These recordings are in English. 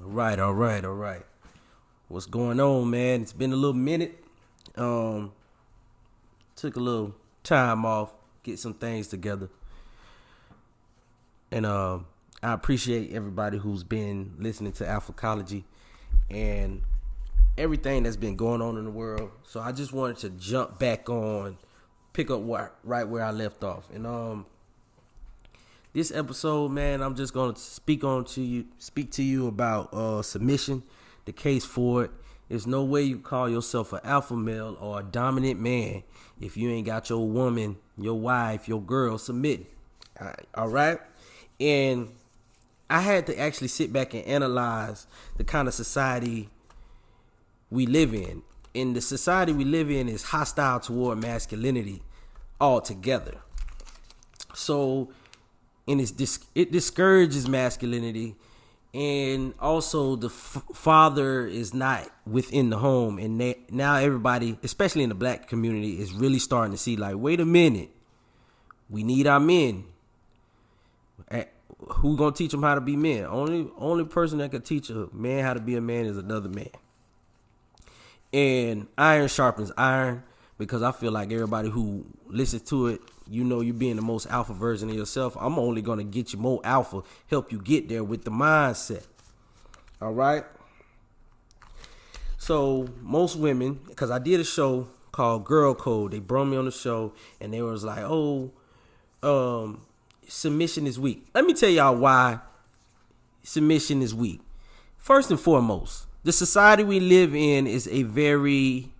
All right. What's going on, man? It's been a little minute. Took a little time off, get some things together. And I appreciate everybody who's been listening to Alphacology and everything that's been going on in the world. So I just wanted to jump back on, pick up right where I left off. And this episode, man, I'm just gonna speak to you about submission, the case for it. There's no way you call yourself an alpha male or a dominant man if you ain't got your woman, your wife, your girl submitting. All right? And I had to actually sit back and analyze the kind of society we live in. And the society we live in is hostile toward masculinity altogether. So, and it discourages masculinity, and also the father is not within the home, and now everybody, especially in the black community, is really starting to see like, wait a minute, we need our men. Who gonna teach them how to be men? Only person that can teach a man how to be a man is another man. And iron sharpens iron, because I feel like everybody who listens to it, you know, you're being the most alpha version of yourself. I'm only going to get you more alpha, help you get there with the mindset. All right. So most women, because I did a show called Girl Code, they brought me on the show and they was like, submission is weak. Let me tell y'all why submission is weak. First and foremost, the society we live in is a very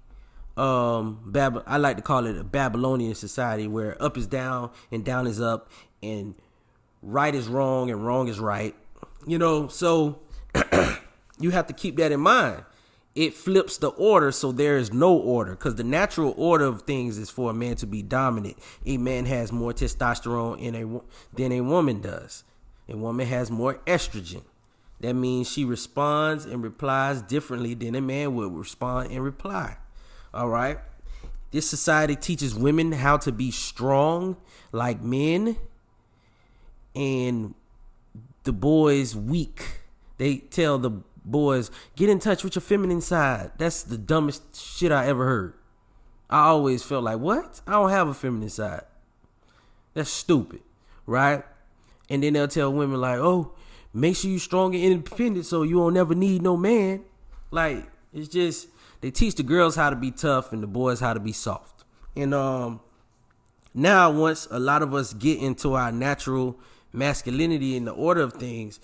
I like to call it a Babylonian society, where up is down and down is up and right is wrong and wrong is right. You know, so you have to keep that in mind. It flips the order, so there is no order, because the natural order of things is for a man to be dominant. A man has more testosterone than a woman does. A woman has more estrogen. That means she responds and replies differently than a man would respond and reply. All right. This society teaches women how to be strong like men, and the boys weak. They tell the boys, get in touch with your feminine side. That's the dumbest shit I ever heard. I always felt like, what? I don't have a feminine side. That's stupid, right? And then they'll tell women like, oh, make sure you're strong and independent so you won't ever need no man. Like, it's just, they teach the girls how to be tough and the boys how to be soft. And now once a lot of us get into our natural masculinity in the order of things,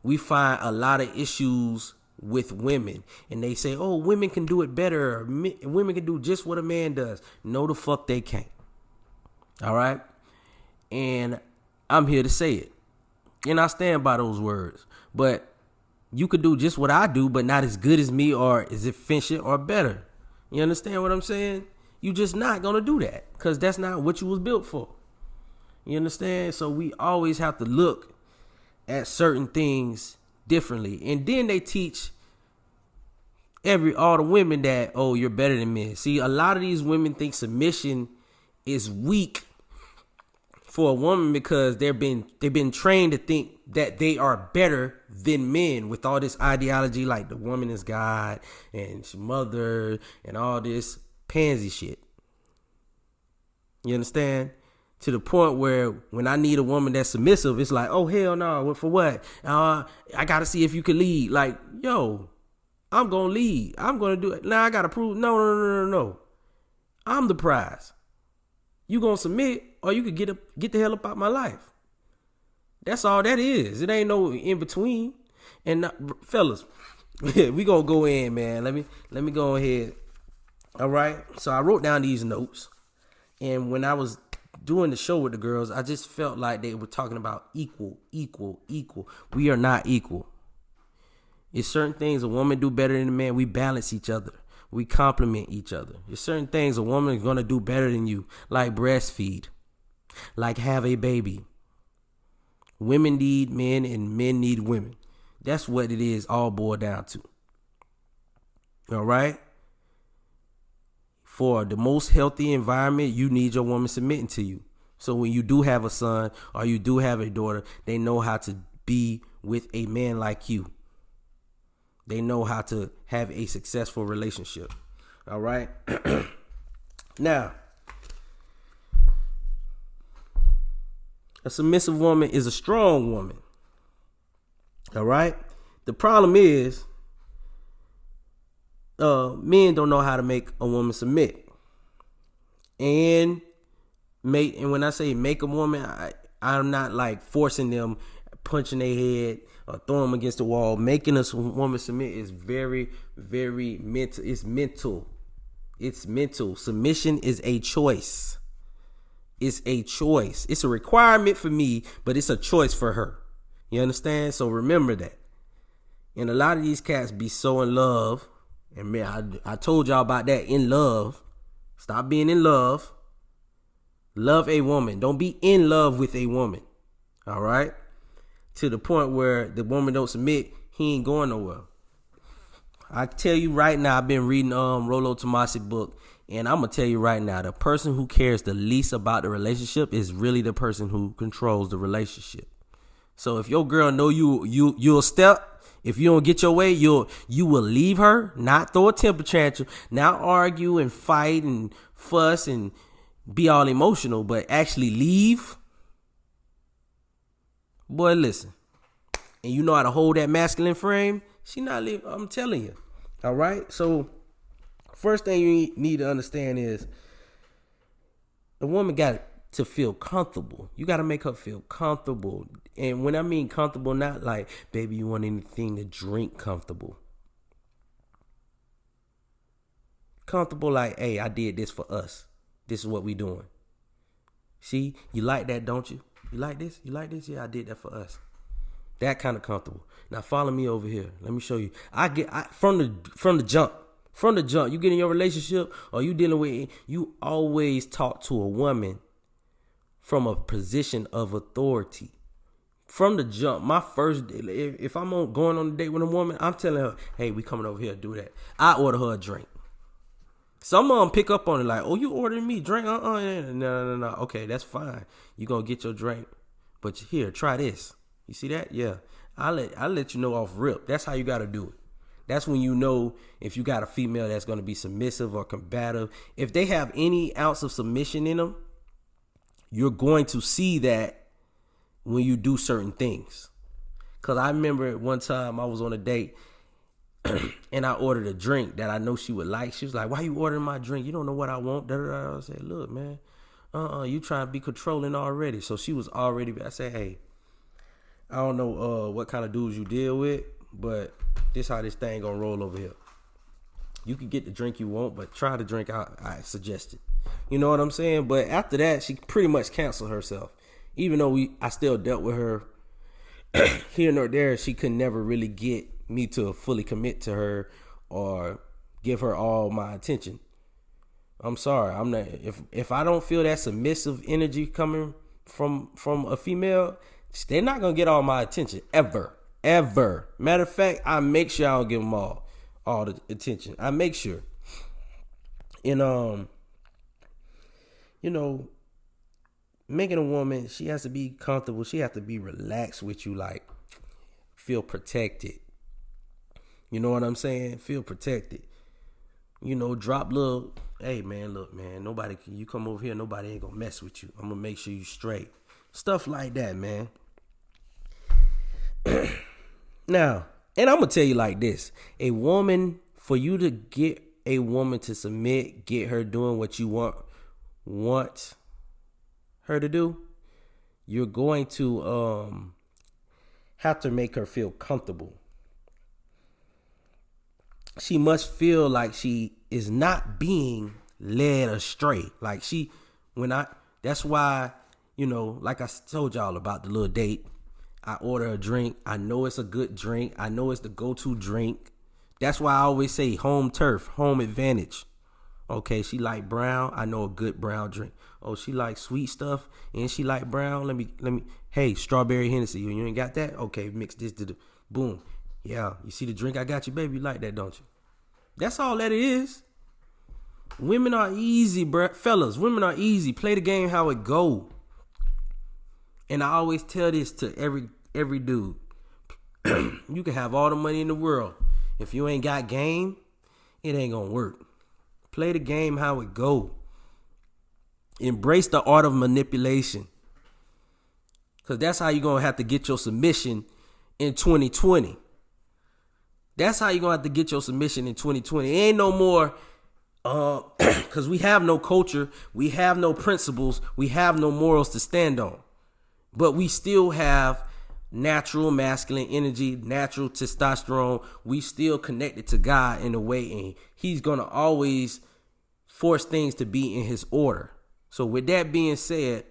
we find a lot of issues with women. And they say, oh, women can do it better. Or women can do just what a man does. No, the fuck they can't. All right? And I'm here to say it. And I stand by those words. But you could do just what I do, but not as good as me or as efficient or better. You understand what I'm saying? You just not going to do that, because that's not what you was built for. You understand? So we always have to look at certain things differently. And then they teach all the women that, oh, you're better than men. See, a lot of these women think submission is weak for a woman because they've been trained to think that they are better than men, with all this ideology like the woman is God and she's mother and all this pansy shit. You understand? To the point where when I need a woman that's submissive, it's like, oh, hell no, for what? I got to see if you can lead. Like, yo, I'm going to lead. I'm going to do it. Now I got to prove, no. I'm the prize. You going to submit, or you could get the hell up out my life. That's all that is. It ain't no in between. And fellas, we gonna go in, man. Let me go ahead. All right. So I wrote down these notes, and when I was doing the show with the girls, I just felt like they were talking about equal. We are not equal. It's certain things a woman do better than a man. We balance each other. We complement each other. There's certain things a woman is gonna do better than you, like breastfeed, like have a baby. Women need men and men need women. That's what it is all boiled down to. All right? For the most healthy environment, you need your woman submitting to you. So when you do have a son or you do have a daughter, they know how to be with a man like you. They know how to have a successful relationship. All right. Now, a submissive woman is a strong woman. All right. The problem is, men don't know how to make a woman submit. And when I say make a woman, I'm not like forcing them, punching their head or throwing them against the wall. Making a woman submit is very, very mental. It's mental. It's mental. Submission is a choice. It's a choice. It's a requirement for me, but it's a choice for her. You understand? So remember that. And a lot of these cats be so in love. And man, I told y'all about that. In love. Stop being in love. Love a woman. Don't be in love with a woman. All right? To the point where the woman don't submit, he ain't going nowhere. I tell you right now, I've been reading Rollo Tomasi's book, and I'm gonna tell you right now, the person who cares the least about the relationship is really the person who controls the relationship. So if your girl know you'll step, if you don't get your way, you will leave her, not throw a temper tantrum, not argue and fight and fuss and be all emotional, but actually leave. Boy, listen. And you know how to hold that masculine frame, she not leaving. I'm telling you. All right. So first thing you need to understand is the woman got to feel comfortable. You got to make her feel comfortable. And when I mean comfortable, not like, baby, you want anything to drink comfortable. Comfortable like, hey, I did this for us. This is what we doing. See, you like that, don't you? You like this? You like this? Yeah, I did that for us. That kind of comfortable. Now follow me over here. Let me show you. From the jump. You get in your relationship or you dealing with, you always talk to a woman from a position of authority. From the jump, my first date, if I'm going on a date with a woman, I'm telling her, hey, we coming over here to do that. I order her a drink. Some of them pick up on it like, oh, you ordering me drink? No. Okay, that's fine. You gonna get your drink, but here, try this. You see that? Yeah, I'll let you know off rip. That's how you gotta do it. That's when you know if you got a female that's gonna be submissive or combative. If they have any ounce of submission in them, you're going to see that when you do certain things. Cause I remember one time I was on a date. And I ordered a drink that I know she would like. She was like, why you ordering my drink? You don't know what I want. I said, look, man, you trying to be controlling already. So she was already, I said, hey, I don't know what kind of dudes you deal with, but this how this thing gonna roll over here. You can get the drink you want, but try the drink I suggested. You know what I'm saying? But after that, she pretty much canceled herself. Even though I still dealt with her here nor there, she could never really get me to fully commit to her or give her all my attention. I'm sorry. I'm not. If I don't feel that submissive energy coming from a female, they're not gonna get all my attention ever. Matter of fact, I make sure I don't give them all the attention. I make sure. And making a woman, she has to be comfortable. She has to be relaxed with you, like feel protected. You know what I'm saying? Feel protected. Drop little, hey man, look man, you come over here, nobody ain't gonna mess with you. I'm gonna make sure you straight. Stuff like that, man. Now, and I'm gonna tell you like this. A woman, for you to get a woman to submit, get her doing what you want her to do, you're going to have to make her feel comfortable. She must feel like she is not being led astray. Like that's why, like I told y'all about the little date. I order a drink. I know it's a good drink. I know it's the go-to drink. That's why I always say home turf, home advantage. Okay, she like brown. I know a good brown drink. Oh, she like sweet stuff and she like brown. Let me. Hey, strawberry Hennessy. You ain't got that? Okay, mix this to the boom. Yeah, you see the drink I got you, baby? You like that, don't you? That's all that it is. Women are easy, bruh. Fellas, women are easy. Play the game how it go. And I always tell this to every dude. You can have all the money in the world. If you ain't got game, it ain't gonna work. Play the game how it go. Embrace the art of manipulation. Because that's how you're going to have to get your submission in 2020. That's how you're going to have to get your submission in 2020. It ain't no more, because we have no culture. We have no principles. We have no morals to stand on. But we still have natural masculine energy, natural testosterone. We still connected to God in a way. And he's going to always force things to be in his order. So with that being said,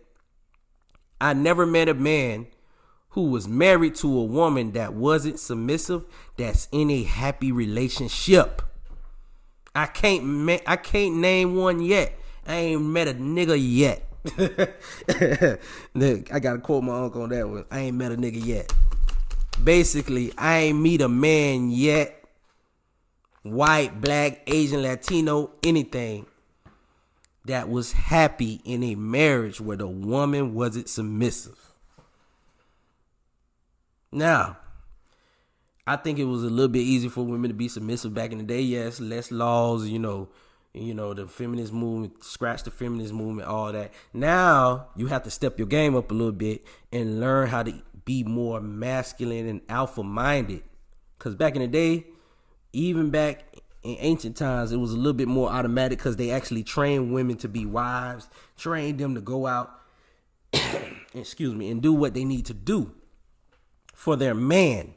I never met a man who was married to a woman that wasn't submissive that's in a happy relationship. I can't name one yet. I ain't met a nigga yet. I gotta quote my uncle on that one. I ain't met a nigga yet. Basically, I ain't meet a man yet, white, black, Asian, Latino, anything, that was happy in a marriage where the woman wasn't submissive. Now, I think it was a little bit easier for women to be submissive back in the day. Yes, less laws, the feminist movement, scratch the feminist movement, all that. Now, you have to step your game up a little bit and learn how to be more masculine and alpha-minded. Because back in the day, even back in ancient times, it was a little bit more automatic because they actually trained women to be wives, trained them to go out, and do what they need to do for their man.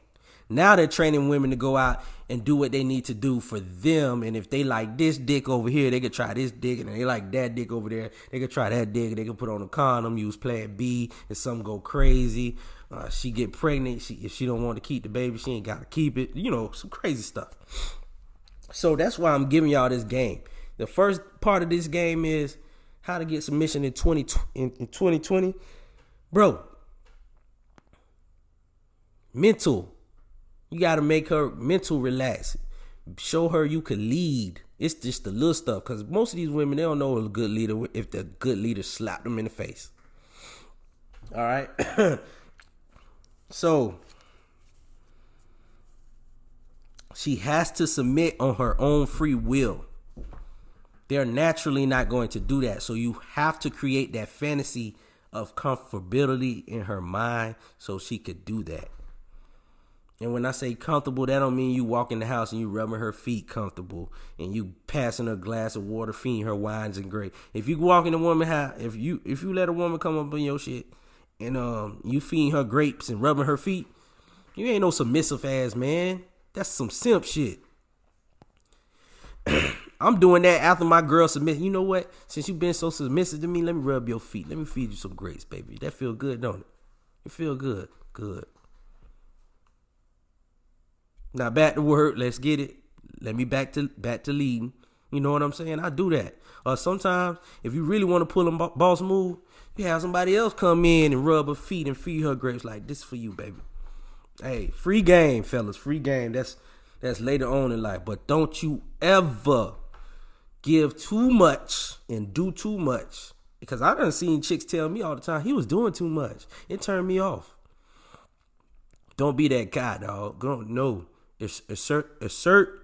Now they're training women to go out and do what they need to do for them. And if they like this dick over here, they could try this dick. And if they like that dick over there, they could try that dick. They could put on a condom, use plan B. If something go crazy, she get pregnant. If she don't want to keep the baby, she ain't got to keep it. Some crazy stuff. So that's why I'm giving y'all this game. The first part of this game is how to get submission in 2020. Bro, mental. You got to make her mental relax. Show her you could lead. It's just the little stuff. Because most of these women, they don't know a good leader if the good leader slapped them in the face. All right? So, she has to submit on her own free will. They're naturally not going to do that. So you have to create that fantasy of comfortability in her mind so she could do that. And when I say comfortable, that don't mean you walk in the house and you rubbing her feet comfortable and you passing her a glass of water, feeding her wines and grapes. If you walk in a woman's house, if you let a woman come up in your shit and you feeding her grapes and rubbing her feet, you ain't no submissive ass man. That's some simp shit. I'm doing that after my girl submits. You know what? Since you've been so submissive to me, let me rub your feet. Let me feed you some grapes, baby. That feel good, don't it? It feel good. Good. Now back to work. Let's get it. Let me back to leading. You know what I'm saying? I do that. Or sometimes, if you really want to pull a boss move, you have somebody else come in and rub her feet and feed her grapes. Like, this is for you, baby. Hey, free game, fellas. Free game. That's later on in life. But don't you ever give too much and do too much. Because I done seen chicks tell me all the time, he was doing too much. It turned me off. Don't be that guy, dog. No. Assert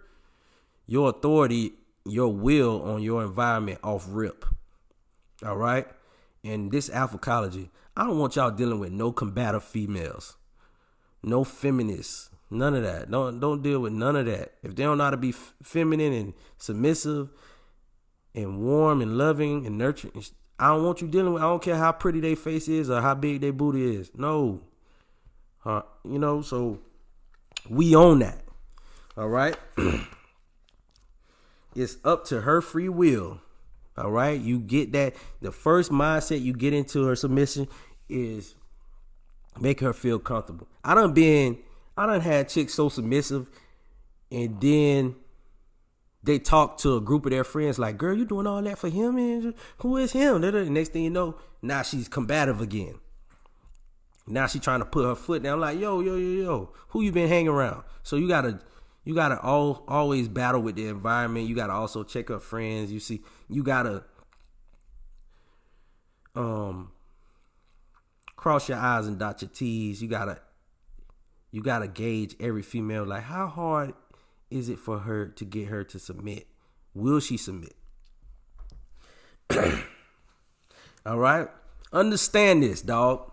your authority, your will on your environment off rip. All right? And this alphacology, I don't want y'all dealing with no combative females. No feminists. None of that. Don't deal with none of that. If they don't know how to be feminine and submissive and warm and loving and nurturing, I don't want you dealing with, I don't care how pretty their face is or how big their booty is. No. So we own that. All right? It's up to her free will. All right? You get that. The first mindset you get into her submission is make her feel comfortable. I done had chicks so submissive, and then they talk to a group of their friends like, girl, you doing all that for him? And who is him? The next thing you know, now she's combative again. Now she trying to put her foot down like, yo, who you been hanging around? So you gotta always battle with the environment. You gotta also check her friends. You gotta cross your I's and dot your T's. You gotta gauge every female. Like, how hard is it for her to get her to submit? Will she submit? All right? Understand this, dog.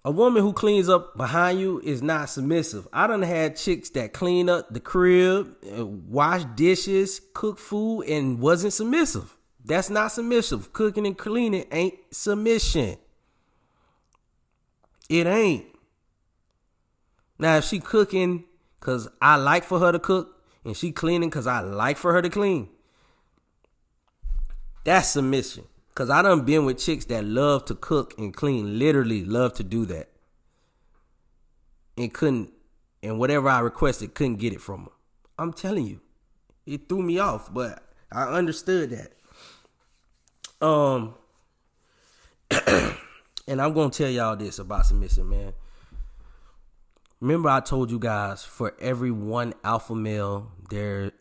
A woman who cleans up behind you is not submissive. I done had chicks that clean up the crib, wash dishes, cook food, and wasn't submissive. That's not submissive. Cooking and cleaning ain't submission. It ain't. Now, if she cooking because I like for her to cook, and she cleaning because I like for her to clean, that's submission. Because I done been with chicks that love to cook and clean, literally love to do that. And couldn't, and whatever I requested, couldn't get it from her. I'm telling you, it threw me off, but I understood that. And I'm going to tell y'all this about submission, man. Remember I told you guys, for every one alpha male, there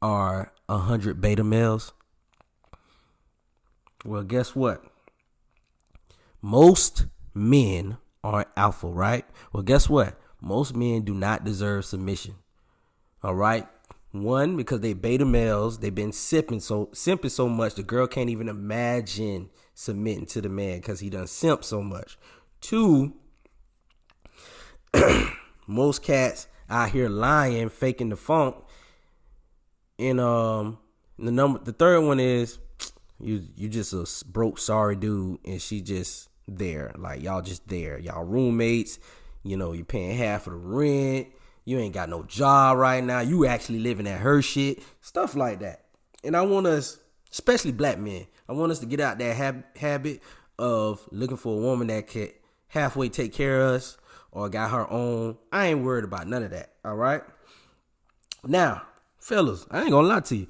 are 100 beta males? Well, guess what? Most men are alpha, right? Well, guess what? Most men do not deserve submission. All right? One, because they beta males, they've been simping so much, the girl can't even imagine submitting to the man because he done simped so much. Two, most cats out here lying, faking the funk. And the third one is you just a broke, sorry dude, and she just there. Like, y'all just there. Y'all roommates. You know, you paying half of the rent. You ain't got no job right now. You actually living at her shit. Stuff like that. And I want us, especially black men, I want us to get out that habit of looking for a woman that can halfway take care of us or got her own. I ain't worried about none of that. All right? Now, fellas, I ain't gonna lie to you.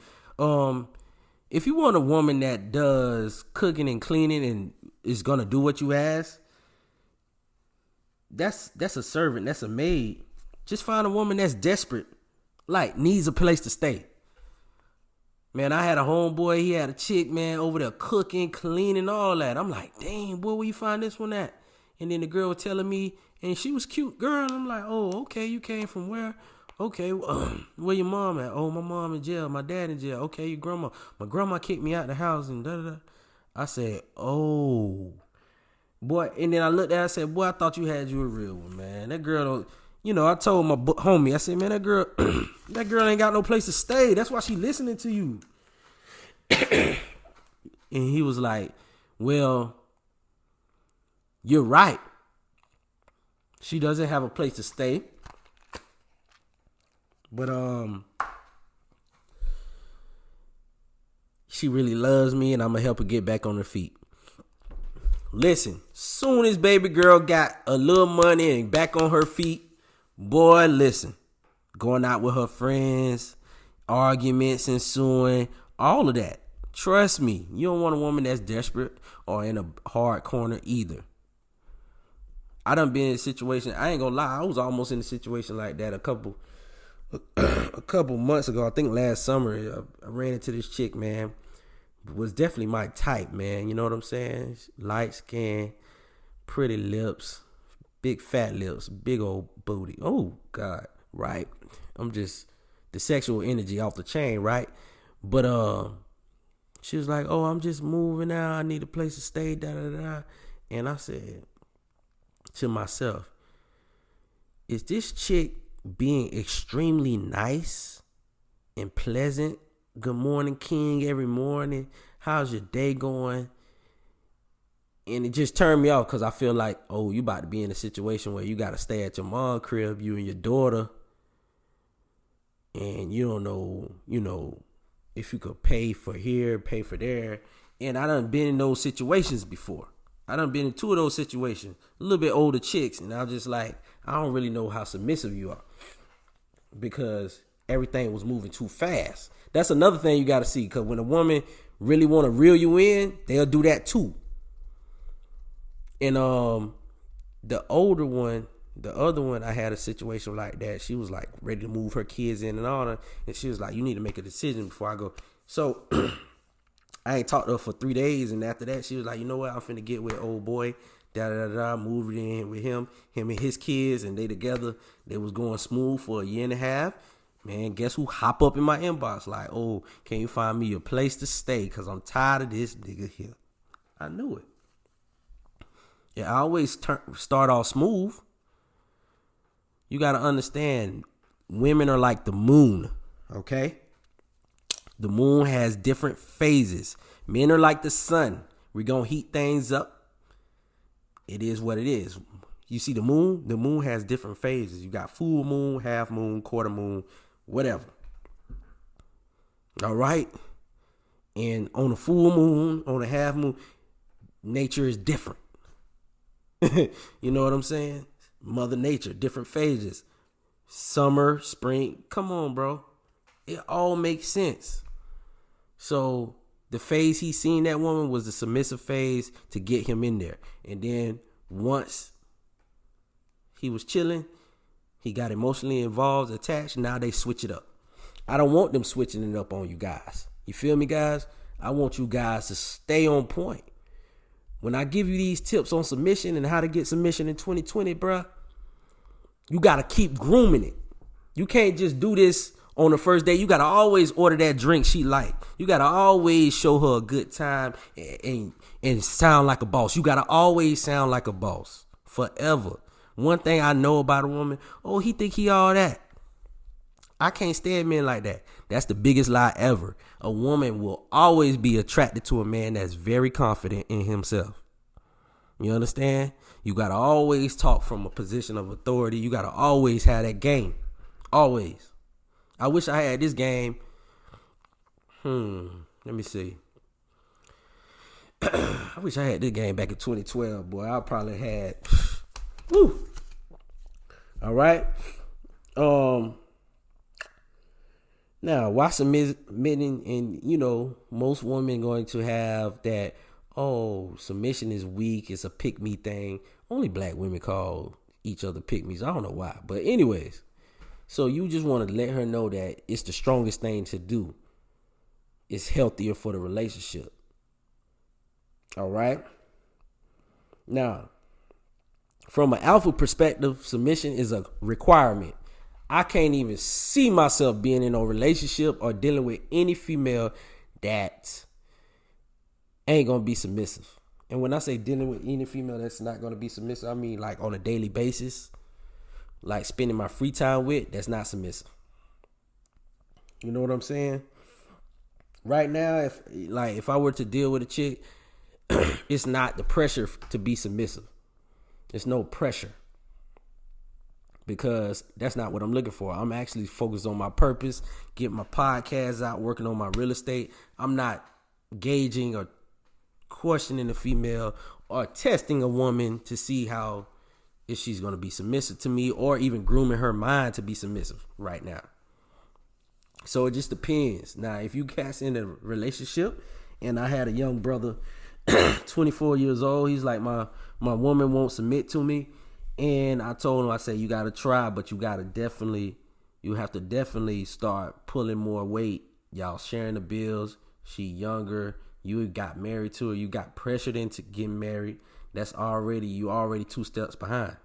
If you want a woman that does cooking and cleaning and is gonna do what you ask, that's a servant, that's a maid. Just find a woman that's desperate, like needs a place to stay. Man, I had a homeboy, he had a chick, man, over there cooking, cleaning, all that. I'm like, dang, boy, where you find this one at? And then the girl was telling me, and she was cute, girl. And I'm like, oh, okay, you came from where? Okay, where your mom at? Oh, my mom in jail, my dad in jail. Okay, your grandma. My grandma kicked me out the house and da-da-da. I said, oh. Boy, and then I looked at her, I said, boy, I thought you had you a real one, man. That girl don't, you know, I told my homie, I said, man, that girl ain't got no place to stay. That's why she listening to you. And he was like, well, you're right. She doesn't have a place to stay. But she really loves me, and I'm gonna help her get back on her feet. Listen, soon as baby girl got a little money and back on her feet, boy, listen, going out with her friends, arguments ensuing, all of that. Trust me, you don't want a woman that's desperate or in a hard corner either. I done been in a situation, I ain't gonna lie, I was almost in a situation like that a couple months ago. I think last summer, I ran into this chick, man. Was definitely my type, man. You know what I'm saying? Light skin, pretty lips, big fat lips, big old booty. Oh, God, right? I'm just, the sexual energy off the chain, right? But she was like, oh, I'm just moving out. I need a place to stay, da-da-da. And I said to myself, is this chick being extremely nice and pleasant? Good morning, King, every morning. How's your day going? And it just turned me off because I feel like, oh, you about to be in a situation where you got to stay at your mom's crib, you and your daughter, and you don't know, if you could pay for here, pay for there. And I done been in those situations before. I done been in two of those situations, a little bit older chicks, and I was just like, I don't really know how submissive you are because everything was moving too fast. That's another thing you got to see, because when a woman really want to reel you in, they'll do that too. And the older one, the other one, I had a situation like that. She was like ready to move her kids in and all that, and she was like, you need to make a decision before I go. So I ain't talked to her for 3 days, and after that, she was like, you know what, I'm finna get with old boy. Moved in with him and his kids, and they together. They was going smooth for a year and a half. Man, guess who hop up in my inbox like, oh, can you find me a place to stay? Because I'm tired of this nigga here. I knew it. Yeah, I always start off smooth. You got to understand, women are like the moon, okay? The moon has different phases. Men are like the sun. We're going to heat things up. It is what it is. You see the moon? The moon has different phases. You got full moon, half moon, quarter moon, whatever. All right? And on a full moon, on a half moon, nature is different. You know what I'm saying? Mother Nature, different phases. Summer, spring. Come on, bro. It all makes sense. So the phase he seen that woman was the submissive phase to get him in there. And then once he was chilling, he got emotionally involved, attached. Now they switch it up. I don't want them switching it up on you guys. You feel me, guys? I want you guys to stay on point. When I give you these tips on submission and how to get submission in 2020, bruh, you got to keep grooming it. You can't just do this on the first day. You got to always order that drink she like. You got to always show her a good time and sound like a boss. You got to always sound like a boss forever. One thing I know about a woman, oh, he think he all that. I can't stand men like that. That's the biggest lie ever. A woman will always be attracted to a man that's very confident in himself. You understand? You got to always talk from a position of authority. You got to always have that game. Always. I wish I had this game. Let me see. I wish I had this game back in 2012, boy. I probably had. Woo. All right. Now, why submitting? And you know, most women going to have that. Oh, submission is weak. It's a pick me thing. Only black women call each other pick me's. I don't know why, but anyways. So you just want to let her know that it's the strongest thing to do. It's healthier for the relationship. All right. Now, from an alpha perspective, submission is a requirement. I can't even see myself being in a relationship or dealing with any female that ain't going to be submissive. And when I say dealing with any female that's not going to be submissive, I mean like on a daily basis, like spending my free time with, that's not submissive. You know what I'm saying? Right now, if I were to deal with a chick, it's not the pressure to be submissive. There's no pressure. Because that's not what I'm looking for. I'm actually focused on my purpose, getting my podcast out, working on my real estate. I'm not gauging or questioning a female or testing a woman to see how if she's going to be submissive to me or even grooming her mind to be submissive right now. So it just depends. Now, if you cast in a relationship and I had a young brother, 24 years old, he's like, my woman won't submit to me. And I told him, I said, you got to try, but you have to definitely start pulling more weight. Y'all sharing the bills. She younger. You got married to her. You got pressured into getting married. You already 2 steps behind.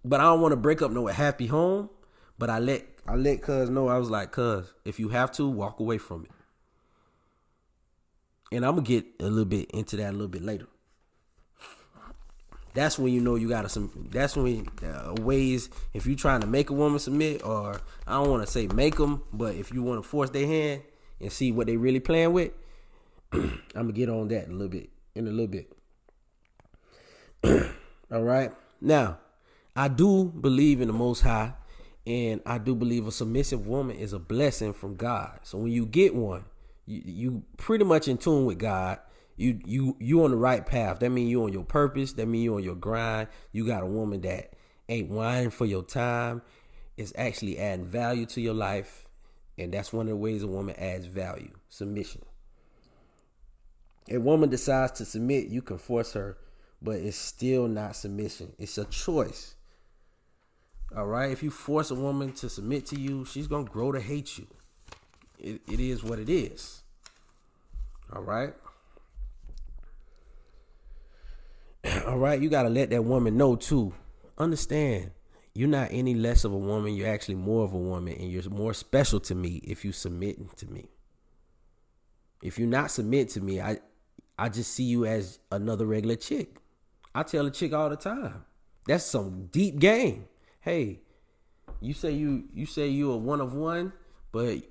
But I don't want to break up no happy home. But I let cuz know. I was like, cuz, if you have to, walk away from it. And I'm going to get a little bit into that a little bit later. That's when you know you got that's when ways, if you're trying to make a woman submit, or I don't want to say make them, but if you want to force their hand and see what they really playing with, I'm going to get on that in a little bit. All right. Now, I do believe in the Most High, and I do believe a submissive woman is a blessing from God. So when you get one, you pretty much in tune with God. You on the right path. That means you on your purpose. That means you on your grind. You got a woman that ain't whining for your time. It's actually adding value to your life. And that's one of the ways a woman adds value. Submission. A woman decides to submit, you can force her, but it's still not submission. It's a choice. All right? If you force a woman to submit to you, she's going to grow to hate you. It is what it is. All right? All right, you gotta let that woman know too. Understand, you're not any less of a woman. You're actually more of a woman, and you're more special to me if you submitting to me. If you're not submit to me, I just see you as another regular chick. I tell a chick all the time. That's some deep game. Hey, you say you a one of one, but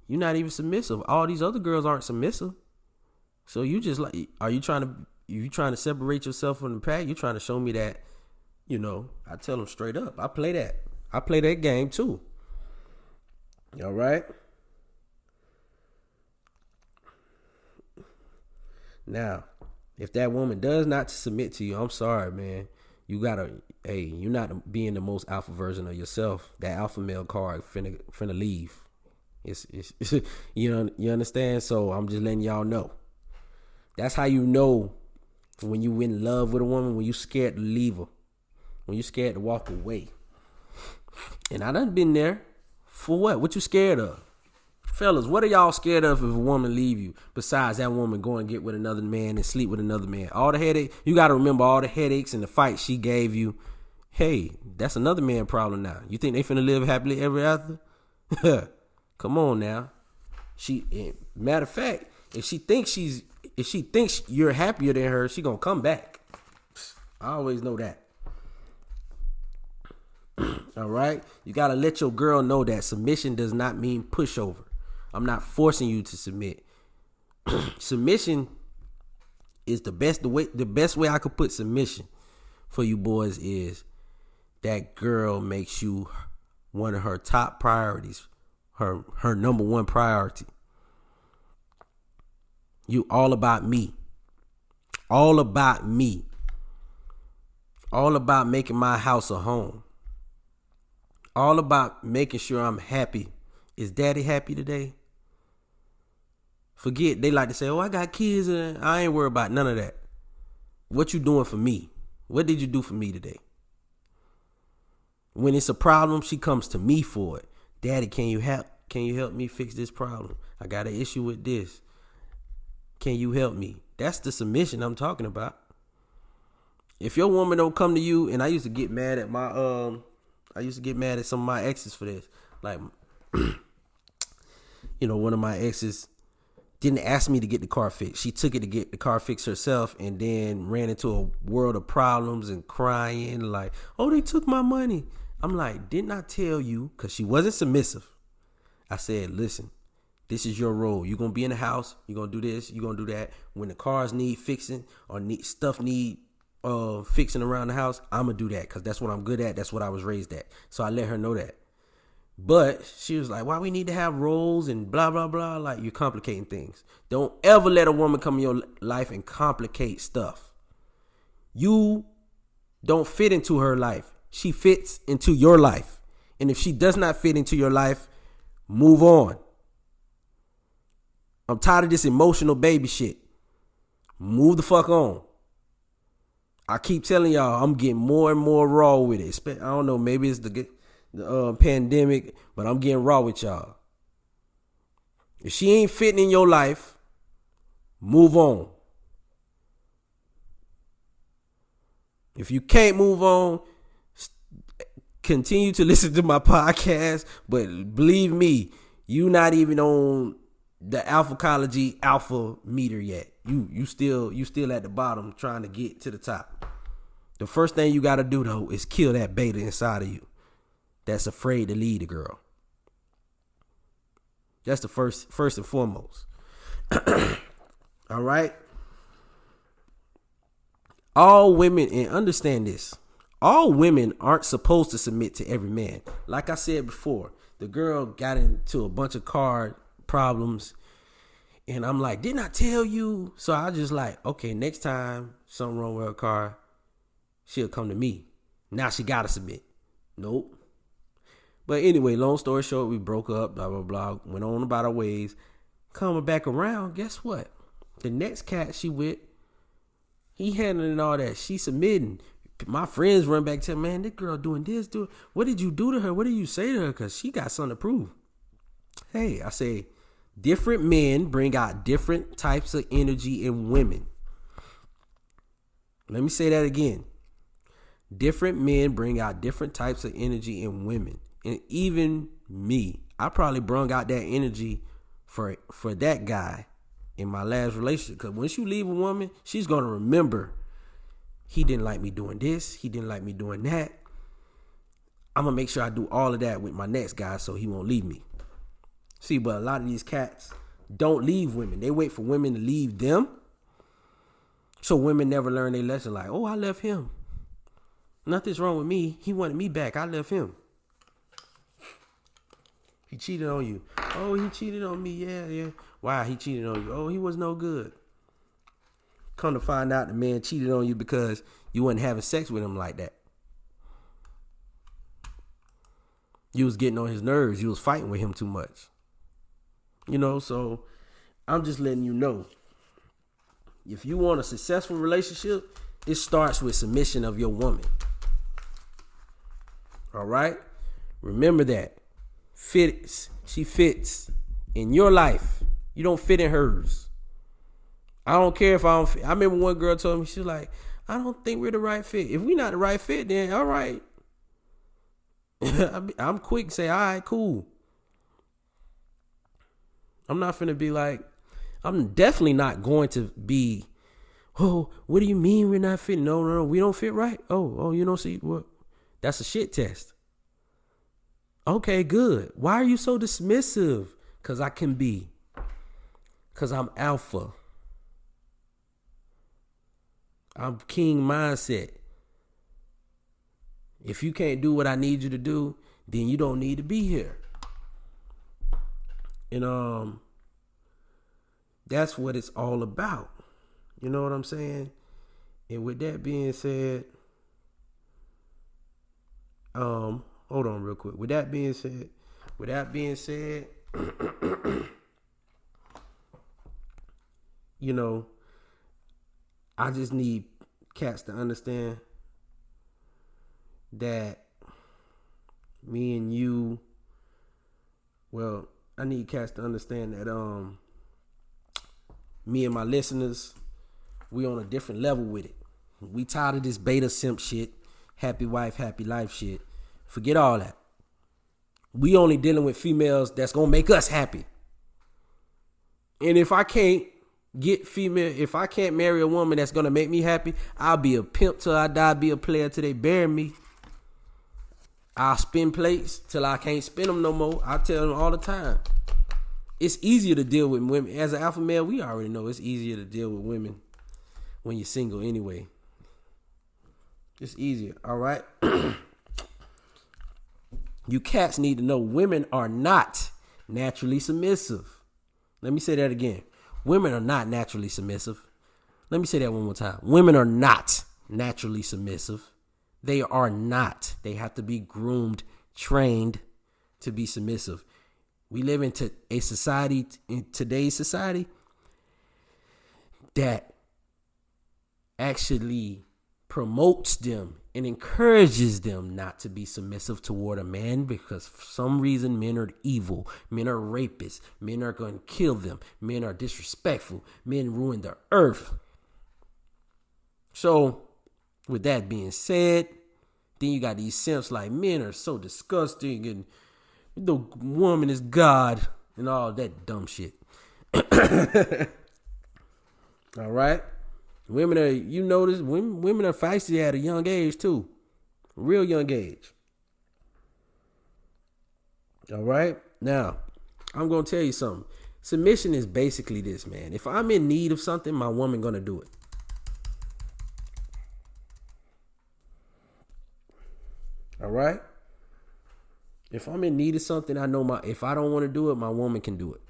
you're not even submissive. All these other girls aren't submissive. So you just like, are you trying to separate yourself from the pack? You trying to show me that, I tell them straight up. I play that game too. All right. Now, if that woman does not submit to you, I'm sorry, man. You're not being the most alpha version of yourself. That alpha male card finna leave. It's you understand? So I'm just letting y'all know. That's how you know when you in love with a woman, when you scared to leave her, when you scared to walk away. And I done been there. For what? What you scared of? Fellas, what are y'all scared of if a woman leave you? Besides that woman going and get with another man and sleep with another man. All the headache, you got to remember all the headaches and the fights she gave you. Hey, that's another man problem now. You think they finna live happily ever after? Come on now. Matter of fact, if she thinks you're happier than her, she gonna come back. I always know that. All right? You gotta let your girl know that submission does not mean pushover. I'm not forcing you to submit. Submission is the best way I could put submission for you boys is that girl makes you one of her top priorities, her number one priority. You all about me. All about me. All about making my house a home. All about making sure I'm happy. Is daddy happy today? Forget, they like to say, oh, I got kids and I ain't worried about none of that. What you doing for me? What did you do for me today? When it's a problem, she comes to me for it. Daddy, can you help me fix this problem? I got an issue with this. Can you help me? That's the submission I'm talking about. If your woman don't come to you, and I used to get mad at some of my exes for this. Like, one of my exes didn't ask me to get the car fixed. She took it to get the car fixed herself and then ran into a world of problems and crying like, oh, they took my money. I'm like, didn't I tell you? Because she wasn't submissive. I said, listen, this is your role. You're going to be in the house. You're going to do this. You're going to do that. When the cars need fixing or stuff need fixing around the house, I'm going to do that because that's what I'm good at. That's what I was raised at. So I let her know that. But she was like, why we need to have roles and blah, blah, blah. Like, you're complicating things. Don't ever let a woman come in your life and complicate stuff. You don't fit into her life. She fits into your life. And if she does not fit into your life, move on. I'm tired of this emotional baby shit. Move the fuck on. I keep telling y'all, I'm getting more and more raw with it. I don't know, maybe it's the pandemic, but I'm getting raw with y'all. If she ain't fitting in your life, move on. If you can't move on, continue to listen to my podcast, but believe me, you not even on the alphacology alpha meter yet. You still at the bottom trying to get to the top. The first thing you got to do though is kill that beta inside of you that's afraid to lead a girl. That's the first and foremost. All right. All women, and understand this, all women aren't supposed to submit to every man. Like I said before, the girl got into a bunch of car problems, and I'm like, didn't I tell you? So I just like, okay, next time something wrong with her car, she'll come to me. Now she gotta submit. Nope. But anyway, long story short, we broke up, blah, blah, blah, went on about our ways. Coming back around, guess what? The next cat she with, he handling all that. She submitting. My friends run back to, man, this girl doing this, what did you do to her? What did you say to her? Because she got something to prove. Hey, I say, different men bring out different types of energy in women. Let me say that again. Different men bring out different types of energy in women. And even me, I probably brung out that energy for that guy in my last relationship. Because once you leave a woman, she's going to remember, he didn't like me doing this. He didn't like me doing that. I'm going to make sure I do all of that with my next guy so he won't leave me. See, but a lot of these cats don't leave women. They wait for women to leave them. So women never learn their lesson. Like, oh, I left him. Nothing's wrong with me. He wanted me back. I left him. He cheated on you. Oh, he cheated on me. Yeah. Why he cheated on you? Oh, he was no good. Come to find out the man cheated on you because you wasn't having sex with him like that. You was getting on his nerves. You was fighting with him too much. So I'm just letting you know. If you want a successful relationship, it starts with submission of your woman. All right? Remember that. She fits in your life. You don't fit in hers. I don't care if I don't fit. I remember one girl told me, she was like, I don't think we're the right fit. If we're not the right fit, then all right. I'm quick to say, all right, cool. I'm not finna be like, I'm definitely not going to be, oh, what do you mean we're not fitting? No, we don't fit right. Oh, you don't see what? That's a shit test. Okay, good. Why are you so dismissive? Because I can be. Because I'm alpha. I'm king mindset. If you can't do what I need you to do, then you don't need to be here. And that's what it's all about. You know what I'm saying? And with that being said, hold on real quick. With that being said, I just need cats to understand that me and you, I need cats to understand that me and my listeners, we on a different level with it. We tired of this beta simp shit, happy wife, happy life shit. Forget all that. We only dealing with females that's gonna make us happy. And if I can't marry a woman that's gonna make me happy, I'll be a pimp till I die, be a player till they bury me. I'll spin plates till I can't spin them no more. I tell them all the time. It's easier to deal with women. As an alpha male, we already know it's easier to deal with women when you're single anyway. It's easier, all right? You cats need to know women are not naturally submissive. Let me say that again. Women are not naturally submissive. Let me say that one more time. Women are not naturally submissive. They are not. They have to be groomed, trained to be submissive. We live in today's society that actually promotes them and encourages them not to be submissive toward a man because for some reason men are evil, men are rapists, men are going to kill them, men are disrespectful, men ruin the earth. So, with that being said, then you got these simps like men are so disgusting and the woman is God and all that dumb shit. All right? Women are, women are feisty at a young age too. Real young age. All right? Now, I'm going to tell you something. Submission is basically this, man. If I'm in need of something, my woman going to do it. All right? If I'm in need of something, I know if I don't want to do it, my woman can do it.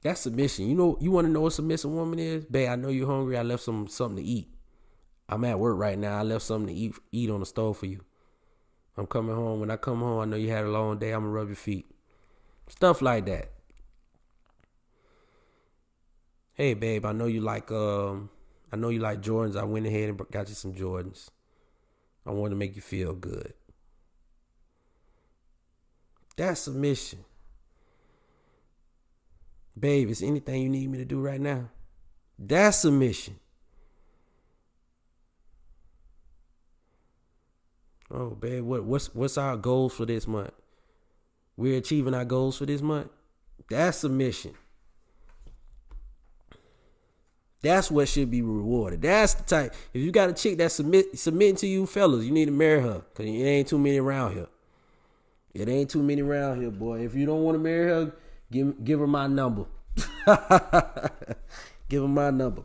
That's submission. You want to know what a submissive woman is? Babe, I know you're hungry. I left something to eat. I'm at work right now. I left something to eat on the stove for you. I'm coming home. When I come home, I know you had a long day. I'm going to rub your feet. Stuff like that. Hey, babe, I know you like Jordans. I went ahead and got you some Jordans. I wanted to make you feel good. That's submission. Babe, is anything you need me to do right now? That's submission. Oh, babe, what's our goals for this month? We're achieving our goals for this month. That's submission. That's what should be rewarded. That's the type. If you got a chick that's submitting to you, fellas, you need to marry her. Because it ain't too many around here. It ain't too many around here, boy. If you don't want to marry her, give her my number. Give her my number.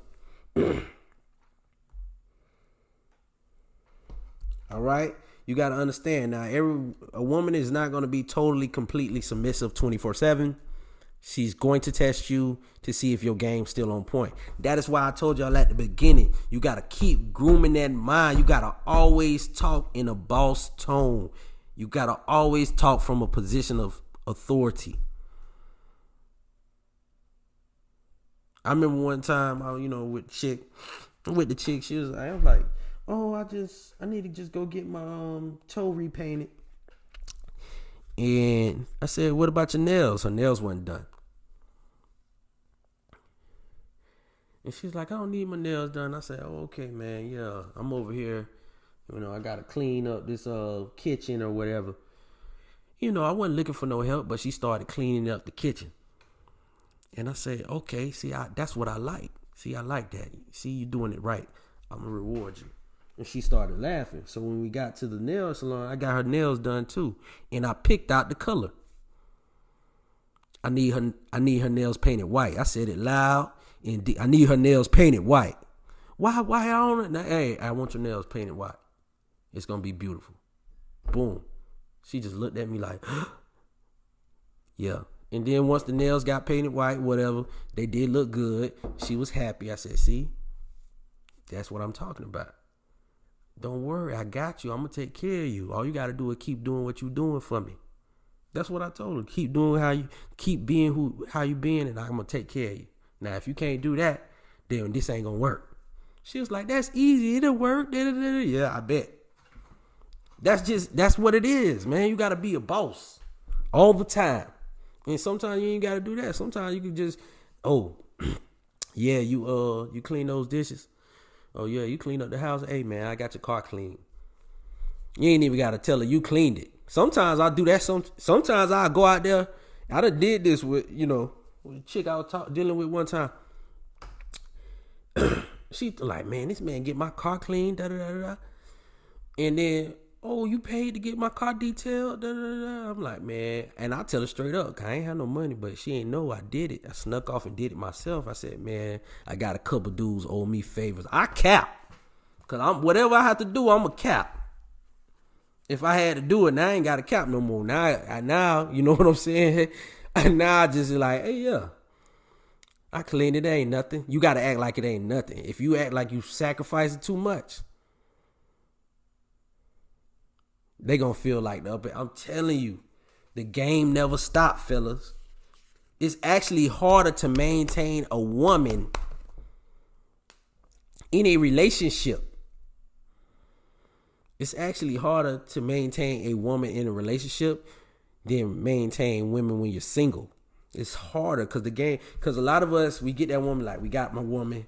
All right? You got to understand now, a woman is not going to be totally, completely submissive 24/7. She's going to test you to see if your game's still on point. That is why I told y'all at the beginning, you got to keep grooming that mind. You got to always talk in a boss tone. You got to always talk from a position of authority. I remember one time, with the chick, she was like, I was like, oh, I need to just go get my toe repainted. And I said, what about your nails? Her nails weren't done. And she's like, I don't need my nails done. I said, oh, okay, man. Yeah, I'm over here. I got to clean up this kitchen or whatever. I wasn't looking for no help, but she started cleaning up the kitchen. And I said, okay, see, that's what I like. See, I like that. See, you doing it right. I'm going to reward you. And she started laughing. So when we got to the nail salon, I got her nails done too. And I picked out the color. I need her nails painted white. I said it loud. And I need her nails painted white. Why I don't know? Hey, I want your nails painted white. It's going to be beautiful. Boom. She just looked at me like, yeah. And then once the nails got painted white, whatever, they did look good. She was happy. I said, see, that's what I'm talking about. Don't worry, I got you. I'm going to take care of you. All you got to do is keep doing what you're doing for me. That's what I told her. Keep doing how you being, and I'm going to take care of you. Now, if you can't do that, then this ain't going to work. She was like, that's easy. It'll work. Yeah, I bet. That's what it is, man. You got to be a boss all the time. And sometimes you ain't got to do that. Sometimes you can just, yeah, you clean those dishes. Oh, yeah, you clean up the house. Hey, man, I got your car clean. You ain't even got to tell her you cleaned it. Sometimes I do that. Sometimes I go out there. I done did this with a chick I was dealing with one time. She like, man, this man get my car clean, da-da-da-da. And then, oh, you paid to get my car detailed, da-da-da-da. I'm like, man. And I tell her straight up, 'cause I ain't have no money, but she ain't know I did it. I snuck off and did it myself. I said, man, I got a couple dudes owe me favors. I cap. 'Cause whatever I have to do, I'm a cap. If I had to do it, now I ain't got to cap no more. Now, you know what I'm saying? And now I just like, hey, yeah. I cleaned it, ain't nothing. You got to act like it ain't nothing. If you act like you sacrificing too much, they going to feel like I'm telling you, the game never stopped, fellas. It's actually harder to maintain a woman in a relationship. It's actually harder to maintain a woman in a relationship than maintain women when you're single. It's harder because a lot of us, we get that woman like, we got my woman,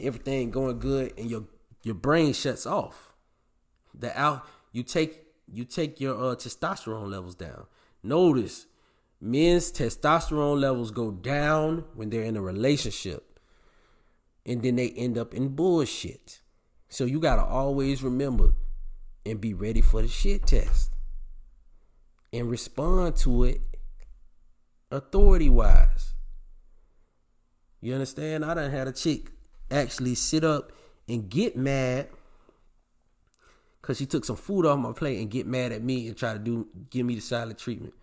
everything going good, and your brain shuts off. You take your testosterone levels down. Notice, men's testosterone levels go down when they're in a relationship, and then they end up in bullshit. So you gotta always remember and be ready for the shit test and respond to it authority-wise. You understand? I done had a chick actually sit up and get mad because she took some food off my plate and get mad at me and try to give me the silent treatment.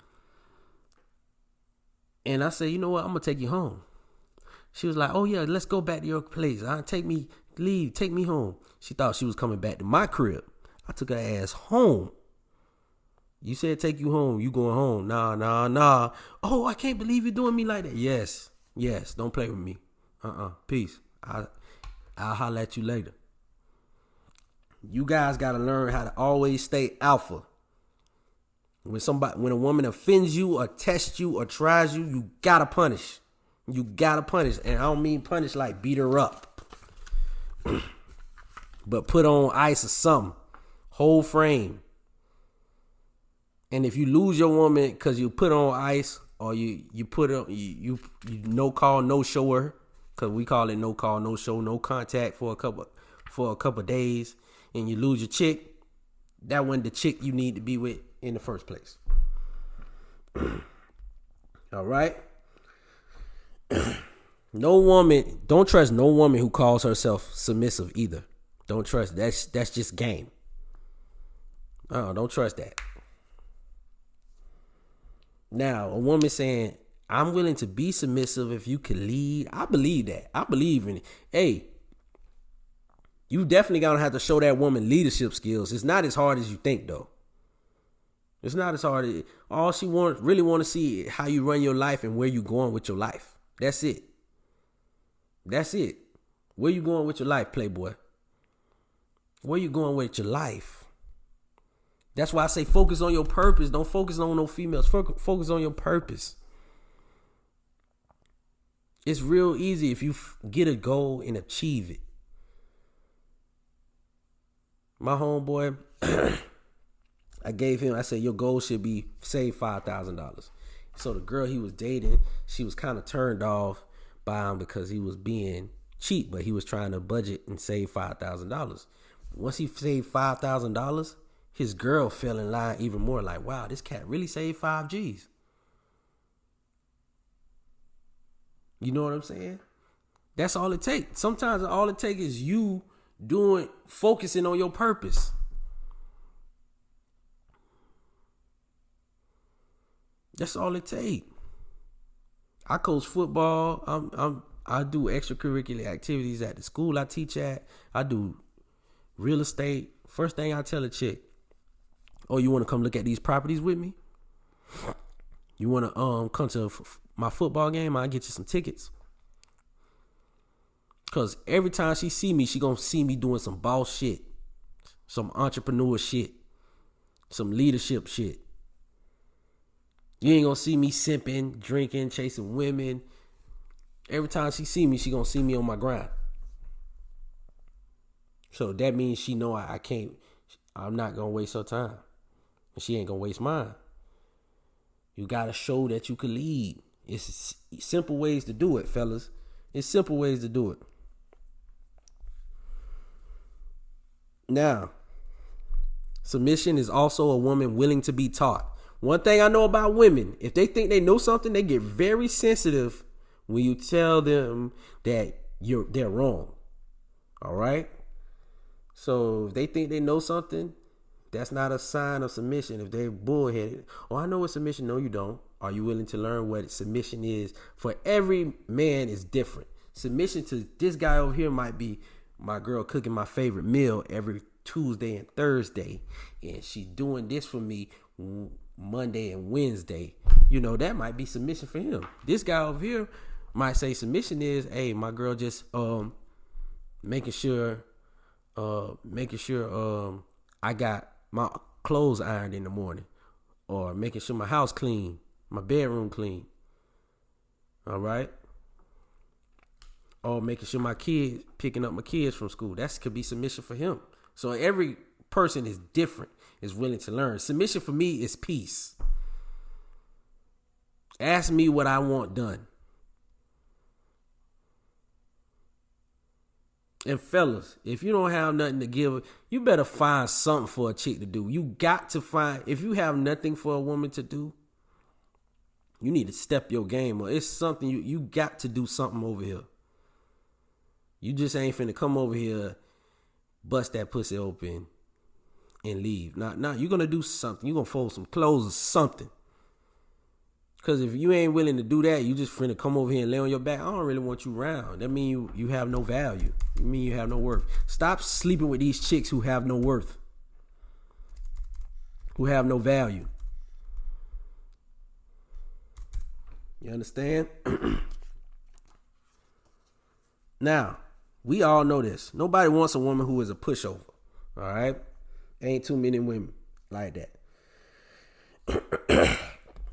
And I said, you know what? I'm going to take you home. She was like, oh, yeah, let's go back to your place. Take me home. She thought she was coming back to my crib. I took her ass home. You said take you home. You going home. Nah. Oh, I can't believe you're doing me like that. Yes. Don't play with me. Peace. I'll holler at you later. You guys got to learn how to always stay alpha. When a woman offends you or tests you or tries you, you got to punish. You gotta punish. And I don't mean punish like beat her up. But put on ice or something. Whole frame. And if you lose your woman because you put on ice or you put on you no call, no show her, because we call it no call, no show, no contact for a couple days, and you lose your chick, that wasn't the chick you need to be with in the first place. All right. Don't trust no woman who calls herself submissive either. Don't trust. That's just game. Don't trust that. Now, a woman saying, I'm willing to be submissive if you can lead. I believe that. I believe in it. Hey, you definitely gonna have to show that woman leadership skills. It's not as hard as you think, though. It's not as hard. All she really want to see is how you run your life and where you going with your life. That's it. That's it. Where you going with your life, playboy? Where you going with your life? That's why I say focus on your purpose. Don't focus on no females. Focus on your purpose. It's real easy if you get a goal and achieve it. My homeboy, I said, your goal should be save $5,000. So the girl he was dating, she was kind of turned off by him because he was being cheap, but he was trying to budget and save $5,000. Once he saved $5,000, his girl fell in line even more, like, wow, this cat really saved 5 G's. You know what I'm saying? That's all it takes. Sometimes all it takes is you focusing on your purpose. That's all it takes. I coach football. I do extracurricular activities at the school I teach at. I do real estate. First thing I tell a chick, oh, you want to come look at these properties with me? You want to come to my football game? I'll get you some tickets. Because every time she see me, she going to see me doing some boss shit, some entrepreneur shit, some leadership shit. You ain't going to see me simping, drinking, chasing women. Every time she see me, she going to see me on my grind. So that means she know I'm not going to waste her time. And she ain't going to waste mine. You got to show that you can lead. It's simple ways to do it, fellas. It's simple ways to do it. Now, submission is also a woman willing to be taught. One thing I know about women, if they think they know something, they get very sensitive when you tell them that they're wrong. All right? So if they think they know something, that's not a sign of submission. If they're bullheaded, oh, I know what submission. No, you don't. Are you willing to learn what submission is? For every man is different. Submission to this guy over here might be my girl cooking my favorite meal every Tuesday and Thursday, and she's doing this for me Monday and Wednesday. You know, that might be submission for him. This guy over here might say submission is, hey, my girl just making sure I got my clothes ironed in the morning, or making sure my house clean, my bedroom clean. All right. Or making sure picking up my kids from school. That could be submission for him. So every person is different, is willing to learn. Submission for me is peace. Ask me what I want done. And fellas, if you don't have nothing to give, you better find something for a chick to do. You got to find, if you have nothing for a woman to do, you need to step your game up. It's something you got to do something over here. You just ain't finna come over here, bust that pussy open, and leave. Now you're gonna do something. You're gonna fold some clothes or something. Because if you ain't willing to do that, you just finna come over here and lay on your back. I don't really want you around. That mean you have no value. You mean you have no worth. Stop sleeping with these chicks who have no worth, who have no value. You understand? Now, we all know this. Nobody wants a woman who is a pushover. All right? Ain't too many women like that.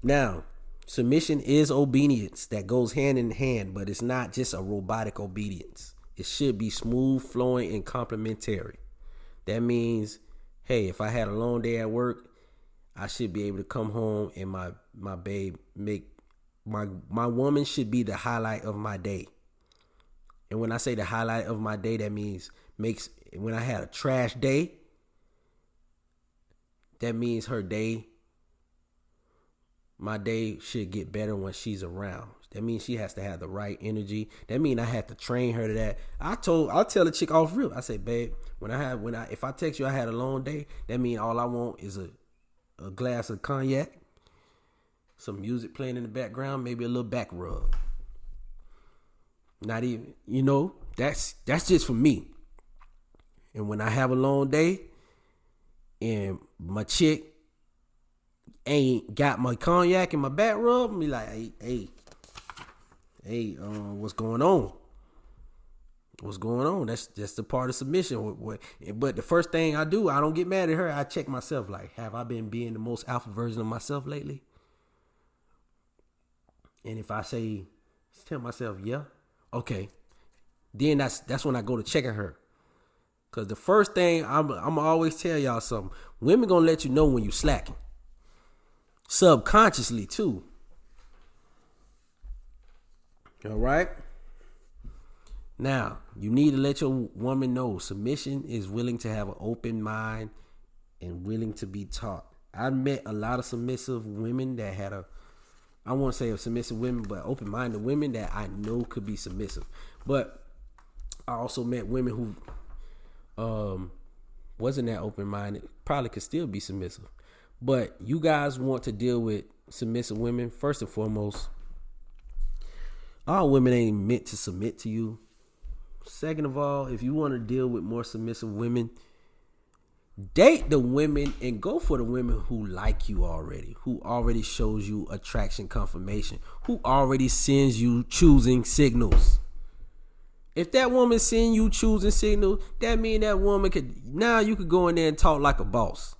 Now, Submission is obedience that goes hand in hand, but it's not just a robotic obedience. It should be smooth, flowing, and complementary. That means, hey, if I had a long day at work, I should be able to come home and my babe make my woman should be the highlight of my day. And when I say the highlight of my day, that means when I had a trash day, that means my day should get better when she's around. That means she has to have the right energy. That means I have to train her to that. I'll tell the chick off real. I say, babe, if I text you I had a long day, that means all I want is a glass of cognac, some music playing in the background, maybe a little back rub. Not even, that's just for me. And when I have a long day and my chick ain't got my cognac and my back rub, I'm be like, hey, what's going on? What's going on? That's the part of submission. But the first thing I do, I don't get mad at her. I check myself, like, have I been being the most alpha version of myself lately? And if I tell myself, yeah, okay, then that's when I go to checking her. Because the first thing, I'm always tell y'all something. Women gonna let you know when you slacking. Subconsciously, too. All right? Now, you need to let your woman know submission is willing to have an open mind and willing to be taught. I met a lot of submissive women that had I won't say submissive women, but open-minded women that I know could be submissive. But I also met women who wasn't that open-minded, probably could still be submissive. But you guys want to deal with submissive women, first and foremost, all women ain't meant to submit to you. Second of all, if you want to deal with more submissive women, date the women and go for the women who like you already, who already shows you attraction confirmation, who already sends you choosing signals. If that woman send you choosing signals, that means that woman you could go in there and talk like a boss.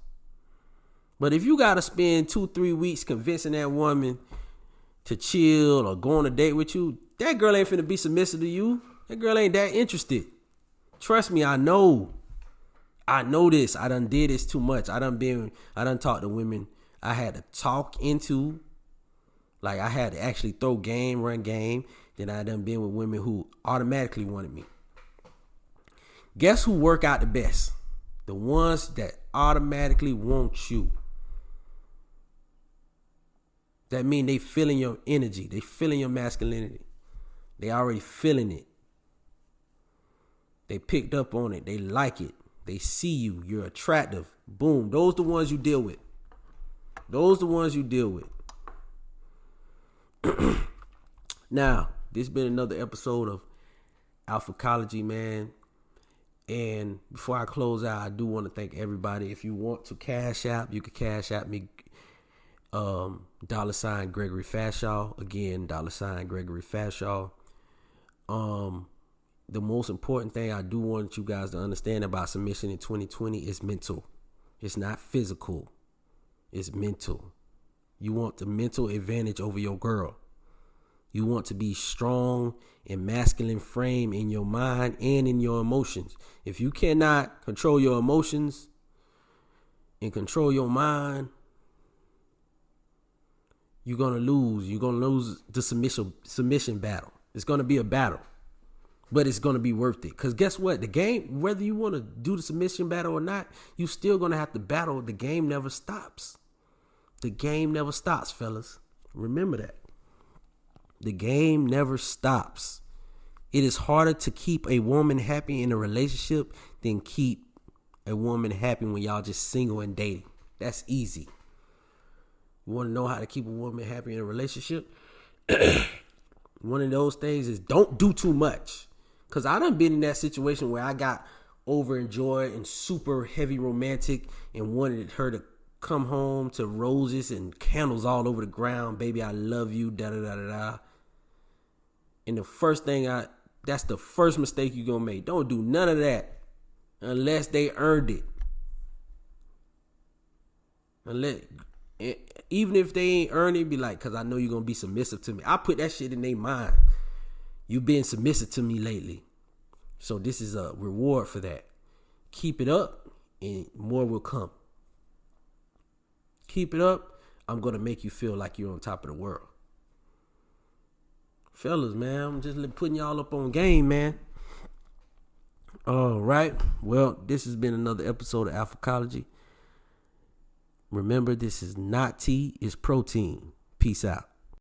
But if you got to spend 2-3 weeks convincing that woman to chill or go on a date with you, that girl ain't finna be submissive to you. That girl ain't that interested. Trust me, I know this. I done did this too much. I done talked to women I had to talk into. Like, I had to actually throw game, run game. Then I done been with women who automatically wanted me. Guess who work out the best? The ones that automatically want you. That mean they feeling your energy. They feeling your masculinity. They already feeling it. They picked up on it. They like it. They see you. You're attractive. Boom. Those the ones you deal with. Now, this has been another episode of Alphacology, man. And before I close out, I do want to thank everybody. If you want to cash app, you can cash app me $ Gregory Fashaw. Again, $ Gregory Fashaw. The most important thing I do want you guys to understand about submission in 2020 is mental. It's not physical. It's mental. You want the mental advantage over your girl. You want to be strong and masculine frame in your mind and in your emotions. If you cannot control your emotions and control your mind, you're going to lose. You're going to lose the submission battle. It's going to be a battle, but it's going to be worth it. Because guess what? The game, whether you want to do the submission battle or not, you still going to have to battle. The game never stops. The game never stops, fellas. Remember that. The game never stops. It is harder to keep a woman happy in a relationship than keep a woman happy when y'all just single and dating. That's easy. You want to know how to keep a woman happy in a relationship? One of those things is don't do too much. Because I done been in that situation where I got overjoyed and super heavy romantic and wanted her to come home to roses and candles all over the ground. Baby, I love you, da-da-da-da-da. And the first thing that's the first mistake you're going to make. Don't do none of that unless they earned it. Even if they ain't earn it, be like, because I know you're going to be submissive to me. I put that shit in their mind. You been submissive to me lately. So this is a reward for that. Keep it up and more will come. Keep it up. I'm going to make you feel like you're on top of the world. Fellas, man, I'm just putting y'all up on game, man. All right. Well, this has been another episode of Alphacology. Remember, this is not tea, it's protein. Peace out.